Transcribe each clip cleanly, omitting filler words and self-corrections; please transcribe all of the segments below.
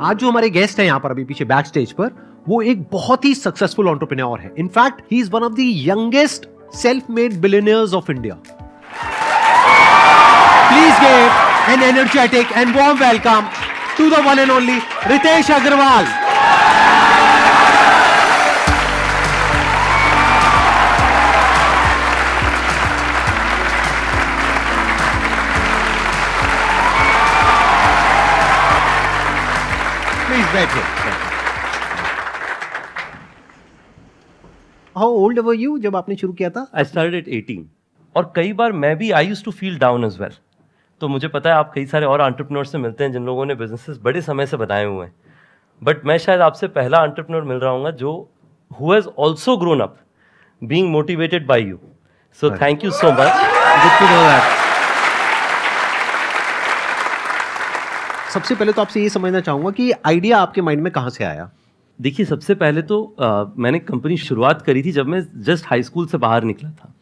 आज जो हमारे गेस्ट हैं यहाँ पर अभी पीछे बैक स्टेज पर, वो एक बहुत ही सक्सेसफुल एंटरप्रेन्योर है. In fact he is one of the youngest self made billionaires of India. Please give an energetic and warm welcome to the one and only Ritesh Agarwal. How old were you जब आपने शुरू किया था? I started at 18. और कई बार मैं भी I used to feel down as well. तो मुझे पता है आप कई सारे और एंटरप्रेन्योर से मिलते हैं जिन लोगों ने बिजनेसेस बड़े समय से बनाए हुए हैं. बट मैं शायद आपसे पहला एंटरप्रेन्योर मिल रहा हूँ जो who has also grown up being motivated by you. So thank you so much. Good to know that. सबसे पहले तो आपसे ये समझना चाहूंगा कि आइडिया आपके माइंड में कहाँ से आया? देखिए, सबसे पहले तो मैंने कंपनी शुरुआत करी थी जब मैं जस्ट हाई स्कूल से बाहर निकला था.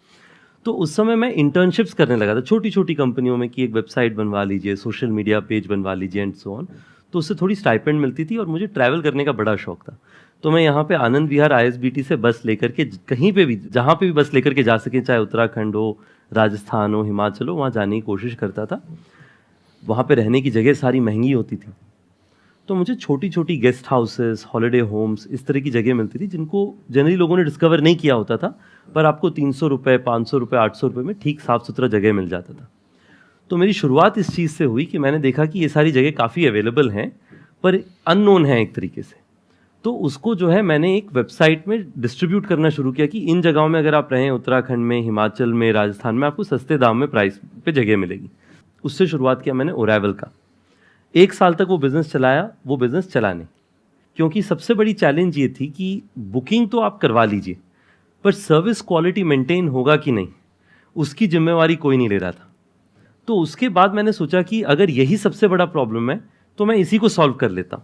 तो उस समय मैं इंटर्नशिप्स करने लगा था छोटी छोटी कंपनियों में कि एक वेबसाइट बनवा लीजिए, सोशल मीडिया पेज बनवा लीजिए एंड सो ऑन. तो उससे थोड़ी स्टाइपेंड मिलती थी और मुझे ट्रैवल करने का बड़ा शौक था. तो मैं यहाँ पे आनंद विहार ISBT से बस लेकर के कहीं पे भी, जहाँ पे भी बस लेकर के जा सके, चाहे उत्तराखंड हो, राजस्थान हो, हिमाचल हो, वहाँ जाने की कोशिश करता था. वहाँ पे रहने की जगह सारी महंगी होती थी. तो मुझे छोटी छोटी गेस्ट हाउसेस, हॉलिडे होम्स, इस तरह की जगह मिलती थी जिनको जनरली लोगों ने डिस्कवर नहीं किया होता था, पर आपको 300 रुपये, 500 रुपये, 800 रुपये में ठीक साफ़ सुथरा जगह मिल जाता था. तो मेरी शुरुआत इस चीज़ से हुई कि मैंने देखा कि ये सारी जगह काफ़ी अवेलेबल हैं पर अननोन है एक तरीके से. तो उसको जो है मैंने एक वेबसाइट में डिस्ट्रीब्यूट करना शुरू किया कि इन जगहों में अगर आप रहें, उत्तराखंड में, हिमाचल में, राजस्थान में, आपको सस्ते दाम में प्राइस पे जगह मिलेगी. उससे शुरुआत किया मैंने ओरेवल का. 1 साल तक वो बिज़नेस चलाया. वो बिज़नेस चला नहीं, क्योंकि सबसे बड़ी चैलेंज ये थी कि बुकिंग तो आप करवा लीजिए पर सर्विस क्वालिटी मेंटेन होगा कि नहीं, उसकी जिम्मेवारी कोई नहीं ले रहा था. तो उसके बाद मैंने सोचा कि अगर यही सबसे बड़ा प्रॉब्लम है तो मैं इसी को सॉल्व कर लेता.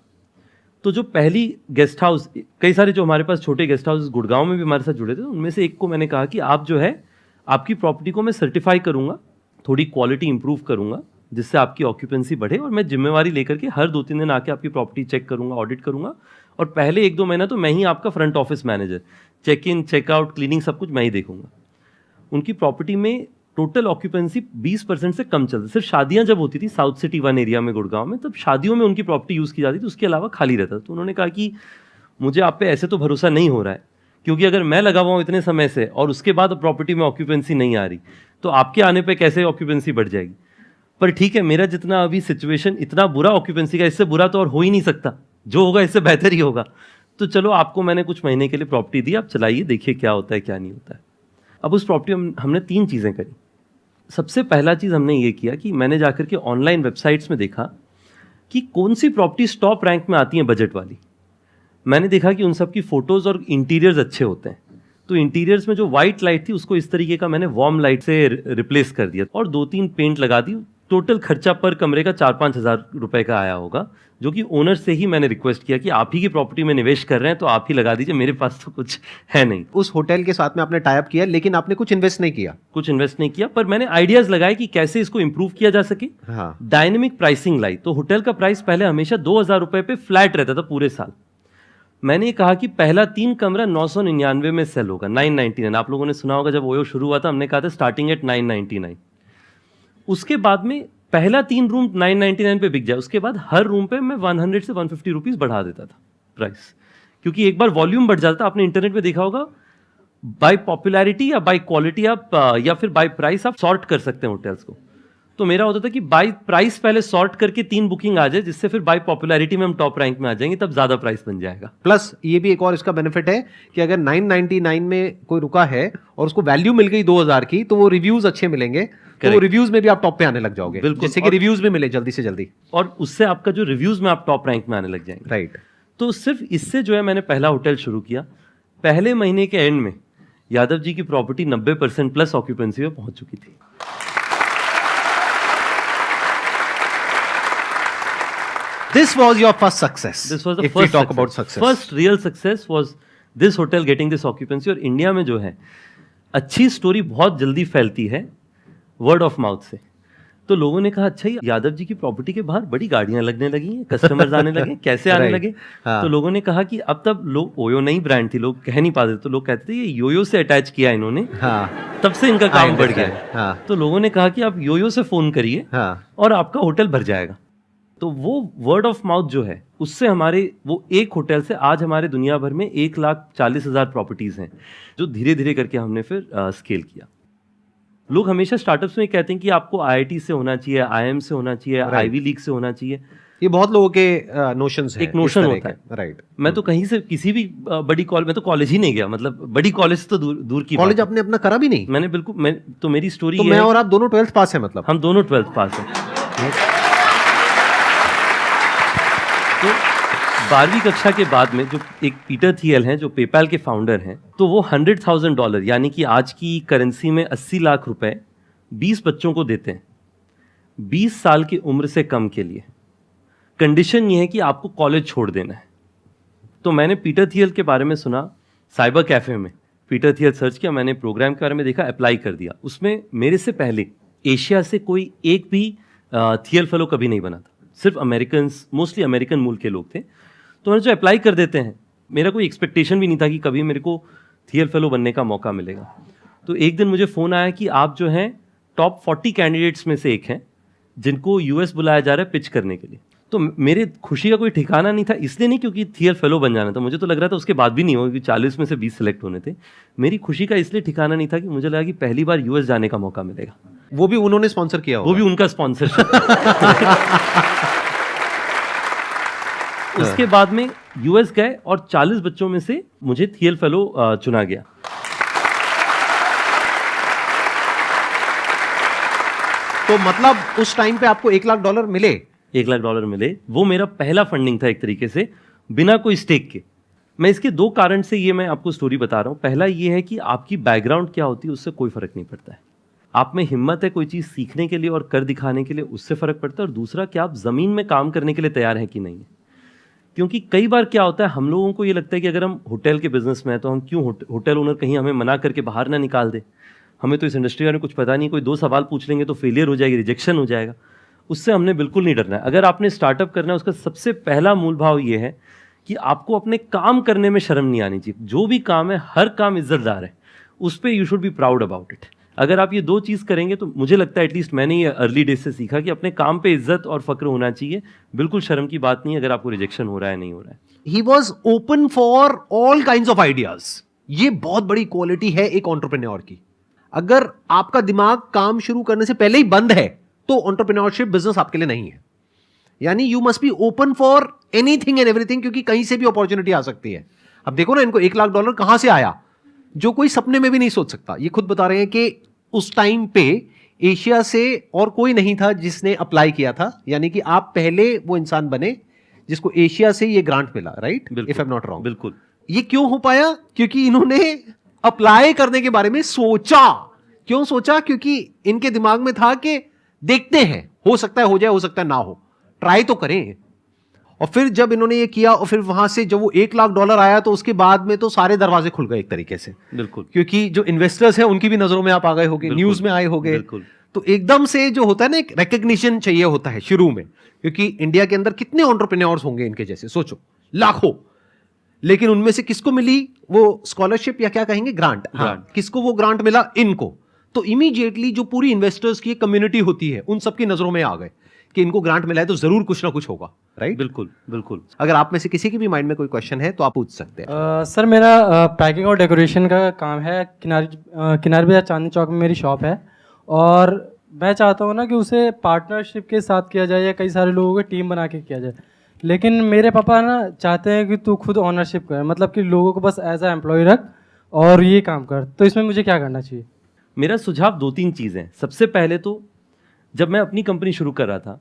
तो जो पहली गेस्ट हाउस, कई सारे जो हमारे पास छोटे गेस्ट हाउस गुड़गांव में भी हमारे साथ जुड़े थे, उनमें से एक को मैंने कहा कि आप जो है, आपकी प्रॉपर्टी को मैं सर्टिफाई करूँगा, थोड़ी क्वालिटी इंप्रूव करूँगा जिससे आपकी ऑक्यूपेंसी बढ़े, और मैं जिम्मेवारी लेकर के हर 2-3 दिन आके आपकी प्रॉपर्टी चेक करूँगा, ऑडिट करूँगा. और पहले 1-2 महीना तो मैं ही आपका front office manager, check in, checkout, cleaning सब कुछ मैं ही देखूँगा. उनकी प्रॉपर्टी में टोटल ऑक्यूपेंसी 20% से कम चलती. सिर्फ शादियाँ जब होती थी साउथ सिटी 1 एरिया में गुड़गांव में, तब शादियों में उनकी प्रॉपर्टी यूज़ की जाती थी, उसके अलावा खाली रहता था. तो उन्होंने कहा कि मुझे आप पे ऐसे तो भरोसा नहीं हो रहा है, क्योंकि अगर मैं लगा हुआ हूँ इतने समय से और उसके बाद प्रॉपर्टी में ऑक्यूपेंसी नहीं आ रही, तो आपके आने पे कैसे ऑक्यूपेंसी बढ़ जाएगी. पर ठीक है, मेरा जितना अभी सिचुएशन इतना बुरा ऑक्यूपेंसी का, इससे बुरा तो और हो ही नहीं सकता, जो होगा इससे बेहतर ही होगा. तो चलो, आपको मैंने कुछ महीने के लिए प्रॉपर्टी दी, आप चलाइए, देखिए क्या होता है क्या नहीं होता है. अब उस प्रॉपर्टी में हमने 3 चीज़ें करी. सबसे पहला चीज़ हमने ये किया कि मैंने जाकर के ऑनलाइन वेबसाइट्स में देखा कि कौन सी प्रॉपर्टी टॉप रैंक में आती हैं बजट वाली. मैंने देखा कि उन सब की फ़ोटोज़ और इंटीरियर्स अच्छे होते हैं. तो इंटीरियर्स में जो वाइट लाइट थी उसको इस तरीके का मैंने वार्म लाइट से रिप्लेस कर दिया और 2-3 पेंट लगा दी. टोटल खर्चा पर कमरे का 4-5 हज़ार रुपये का आया होगा, जो कि ओनर से ही मैंने रिक्वेस्ट किया कि आप ही की प्रॉपर्टी में निवेश कर रहे हैं तो आप ही लगा दीजिए, मेरे पास तो कुछ है नहीं. उस होटल के साथ में आपने टाई अप किया, लेकिन आपने कुछ इन्वेस्ट नहीं किया. पर मैंने आइडियाज़ लगाए कि कैसे इसको इंप्रूव किया जा सके. हाँ. डायनेमिक प्राइसिंग लाई. तो होटल का प्राइस पहले हमेशा 2,000 रुपये पे फ्लैट रहता था पूरे साल. मैंने कहा कि पहला 3 कमरा 999 में सेल होगा, 999. आप लोगों ने सुना होगा जब ओयो शुरू हुआ था, हमने कहा था स्टार्टिंग एट 999. उसके बाद में पहला 3 रूम 999 पे बिक जाए, उसके बाद हर रूम पे मैं 100 से 150 रुपीज़ बढ़ा देता था प्राइस, क्योंकि एक बार वॉल्यूम बढ़ जाता. आपने इंटरनेट पे देखा होगा, बाय पॉपुलैरिटी या बाय क्वालिटी आप या फिर बाय प्राइस आप सॉर्ट कर सकते हैं होटल्स को. तो मेरा होता था कि बाय प्राइस पहले सॉर्ट करके 3 बुकिंग आ जाए, जिससे फिर बाय पॉपुलैरिटी में हम टॉप रैंक में आ जाएंगे, तब ज्यादा प्राइस बन जाएगा. प्लस ये भी एक और इसका बेनिफिट है कि अगर 999 में कोई रुका है और उसको वैल्यू मिल गई 2000 की, तो वो रिव्यूज अच्छे मिलेंगे. तो वो रिव्यूज में भी आप टॉप पे आने लग जाओगे, जिससे कि रिव्यूज भी मिले जल्दी से जल्दी, और उससे आपका जो रिव्यूज में आप टॉप रैंक में आने लग जाएंगे. राइट. तो सिर्फ इससे जो है मैंने पहला होटल शुरू किया. पहले महीने के एंड में यादव जी की प्रॉपर्टी 90% प्लस ऑक्यूपेंसी में पहुंच चुकी थी. This was your first success. This was the if first we talk success. about success. First real success was this hotel getting this occupancy. और इंडिया में जो है अच्छी स्टोरी बहुत जल्दी फैलती है वर्ड ऑफ माउथ से. तो लोगों ने कहा अच्छा यादव जी की प्रॉपर्टी के बाहर बड़ी गाड़ियां लगने लगी हैं, कस्टमर्स आने लगे, कैसे आने Right. लगे? हाँ. तो लोगों ने कहा कि अब तब लोग, ओयो नई ब्रांड थी, लोग कह नहीं पाते, तो लोग कहते थे ये योयो से अटैच किया इन्होंने, हाँ, तब से इनका काम बढ़ गया understand. है। हाँ, तो लोगों ने कहा कि आप योयो से फोन करिए हाँ, और आपका होटल भर जाएगा। तो वो वर्ड ऑफ माउथ जो है, उससे हमारे वो एक होटल से आज हमारे दुनिया भर में 1,40,000 प्रॉपर्टीज हैं, जो धीरे धीरे करके हमने फिर स्केल किया। लोग हमेशा स्टार्टअप्स में कहते हैं कि आपको आईआईटी से होना चाहिए, आईएम से होना चाहिए, आईवी लीग से होना चाहिए। ये बहुत लोगों के नोशंस हैं, एक नोशन होता है, राइट। मैं तो कहीं से किसी भी बड़ी कॉलेज, मैं तो कॉलेज ही नहीं गया, मतलब बड़ी कॉलेज तो दूर की कॉलेज बात आपने अपना करा भी नहीं? है। मैंने बिल्कुल, तो मेरी स्टोरी तो ये मैं है, और आप दोनों 12th पास है, मतलब हम दोनों 12th पास हैं। तो 12वीं कक्षा के बाद में जो एक पीटर थियल हैं, जो पेपैल के फाउंडर हैं, तो वो $100,000 यानी कि आज की करेंसी में 80 लाख रुपए 20 बच्चों को देते हैं 20 साल की उम्र से कम के लिए। कंडीशन ये है कि आपको कॉलेज छोड़ देना है। तो मैंने पीटर थियल के बारे में सुना, साइबर कैफे में पीटर थियल सर्च किया, मैंने प्रोग्राम के बारे में देखा, अप्लाई कर दिया। उसमें मेरे से पहले एशिया से कोई एक भी थियल फेलो कभी नहीं बना था, सिर्फ अमेरिकन, मोस्टली अमेरिकन मूल के लोग थे। तो मैंने जो अप्लाई कर देते हैं, मेरा कोई एक्सपेक्टेशन भी नहीं था कि कभी मेरे को थियल फेलो बनने का मौका मिलेगा। तो एक दिन मुझे फ़ोन आया कि आप जो हैं टॉप 40 कैंडिडेट्स में से एक हैं जिनको यूएस बुलाया जा रहा है पिच करने के लिए। तो मेरे खुशी का कोई ठिकाना नहीं था, इसलिए नहीं क्योंकि थियल फेलो बन जाना था, मुझे तो लग रहा था उसके बाद भी नहीं होगा, क्योंकि 40 में से 20 सेलेक्ट होने थे। मेरी खुशी का इसलिए ठिकाना नहीं था कि मुझे लगा कि पहली बार यूएस जाने का मौका मिलेगा। वो भी उन्होंने स्पॉन्सर किया होगा? वो भी उनका स्पॉन्सरशिप। उसके बाद में यूएस गए और 40 बच्चों में से मुझे थियल फेलो चुना गया। तो मतलब उस टाइम पे आपको $1 लाख मिले? $1 लाख मिले। वो मेरा पहला फंडिंग था एक तरीके से, बिना कोई स्टेक के। मैं इसके दो कारण से ये मैं आपको स्टोरी बता रहा हूँ। पहला ये है कि आपकी बैकग्राउंड क्या होती है उससे कोई फर्क नहीं पड़ता है। आप में हिम्मत है कोई चीज़ सीखने के लिए और कर दिखाने के लिए, उससे फर्क पड़ता है। और दूसरा कि आप ज़मीन में काम करने के लिए तैयार हैं कि नहीं है। क्योंकि कई बार क्या होता है, हम लोगों को ये लगता है कि अगर हम होटल के बिजनेस में हैं तो हम क्यों होटल ओनर कहीं हमें मना करके बाहर ना निकाल दे, हमें तो इस इंडस्ट्री में कुछ पता नहीं, कोई 2 सवाल पूछ लेंगे तो फेलियर हो जाएगी, रिजेक्शन हो जाएगा। उससे हमने बिल्कुल नहीं डरना है। अगर आपने स्टार्टअप करना है, उसका सबसे पहला मूल भाव ये है कि आपको अपने काम करने में शर्म नहीं आनी चाहिए। जो भी काम है, हर काम इज्जतदार है, उस पर you should be proud about it. अगर आप ये दो चीज़ करेंगे तो मुझे लगता है, एटलीस्ट मैंने ये अर्ली डेज से सीखा कि अपने काम पे इज्जत और फक्र होना चाहिए। बिल्कुल शर्म की बात नहीं है अगर आपको रिजेक्शन हो रहा है, नहीं हो रहा है। He was open for all kinds of ideas. ये बहुत बड़ी क्वालिटी है एक एंटरप्रेन्योर की। अगर आपका दिमाग काम शुरू करने से पहले ही बंद है तो एंटरप्रेन्योरशिप बिजनेस आपके लिए नहीं है। यानी you must be open for anything and everything, क्योंकि कहीं से भी अपॉर्चुनिटी आ सकती है। अब देखो ना, इनको $1 लाख कहां से आया, जो कोई सपने में भी नहीं सोच सकता। ये खुद बता रहे हैं कि उस टाइम पे एशिया से और कोई नहीं था जिसने अप्लाई किया था। यानी कि आप पहले वो इंसान बने जिसको एशिया से ये ग्रांट मिला, right? If I am not wrong. बिल्कुल। ये क्यों हो पाया? क्योंकि इन्होंने अप्लाई करने के बारे में सोचा। क्यों सोचा? क्योंकि इनके दिमाग में था कि देखते हैं, हो सकता है हो जाए, हो सकता है ना हो, ट्राई तो करें। और फिर जब इन्होंने ये किया और फिर वहां से जब वो $1 लाख आया तो उसके बाद में तो सारे दरवाजे खुल गए एक तरीके से। बिल्कुल। क्योंकि जो इन्वेस्टर्स हैं उनकी भी नजरों में आप आ गए होगे, न्यूज में आए होगे। बिल्कुल। तो एकदम से जो होता है ना, एक रिकग्निशन चाहिए होता है शुरू में, क्योंकि इंडिया के अंदर कितने एंटरप्रेन्योर्स होंगे इनके जैसे, सोचो, लाखों। लेकिन उनमें से किसको मिली वो स्कॉलरशिप, या क्या कहेंगे, ग्रांट? हाँ, किसको वो ग्रांट मिला? इनको। तो इमीडिएटली जो पूरी इन्वेस्टर्स की कम्युनिटी होती है उन सबकी नजरों में आ गए कि इनको ग्रांट मिला है तो जरूर कुछ ना कुछ होगा, राइट? बिल्कुल बिल्कुल। अगर आप में से किसी के भी माइंड में कोई क्वेश्चन है तो आप पूछ सकते हैं। सर, मेरा पैकिंग और डेकोरेशन का काम है। किनारे बाजार चांदनी चौक में मेरी शॉप है, और मैं चाहता हूँ ना कि उसे पार्टनरशिप के साथ किया जाए या कई सारे लोगों की टीम बना के किया जाए। लेकिन मेरे पापा ना चाहते हैं कि तू खुद ऑनरशिप कर, मतलब कि लोगों को बस एज अ एम्प्लॉय रख और ये काम कर। तो इसमें मुझे क्या करना चाहिए? मेरा सुझाव 2-3 चीज़ें। सबसे पहले तो जब मैं अपनी कंपनी शुरू कर रहा था,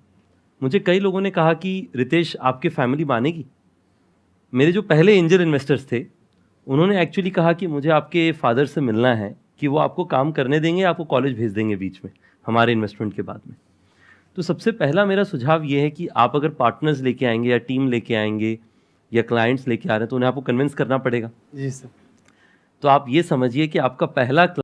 मुझे कई लोगों ने कहा कि रितेश, आपकी फैमिली मानेगी? मेरे जो पहले एंजल इन्वेस्टर्स थे उन्होंने एक्चुअली कहा कि मुझे आपके फादर से मिलना है, कि वो आपको काम करने देंगे, आपको कॉलेज भेज देंगे बीच में हमारे इन्वेस्टमेंट के बाद में। तो सबसे पहला मेरा सुझाव ये है कि आप अगर पार्टनर्स लेके आएंगे या टीम लेके आएंगे या क्लाइंट्स लेके आ रहे हैं तो उन्हें आपको कन्विंस करना पड़ेगा। जी सर। तो आप ये समझिए कि आपका पहला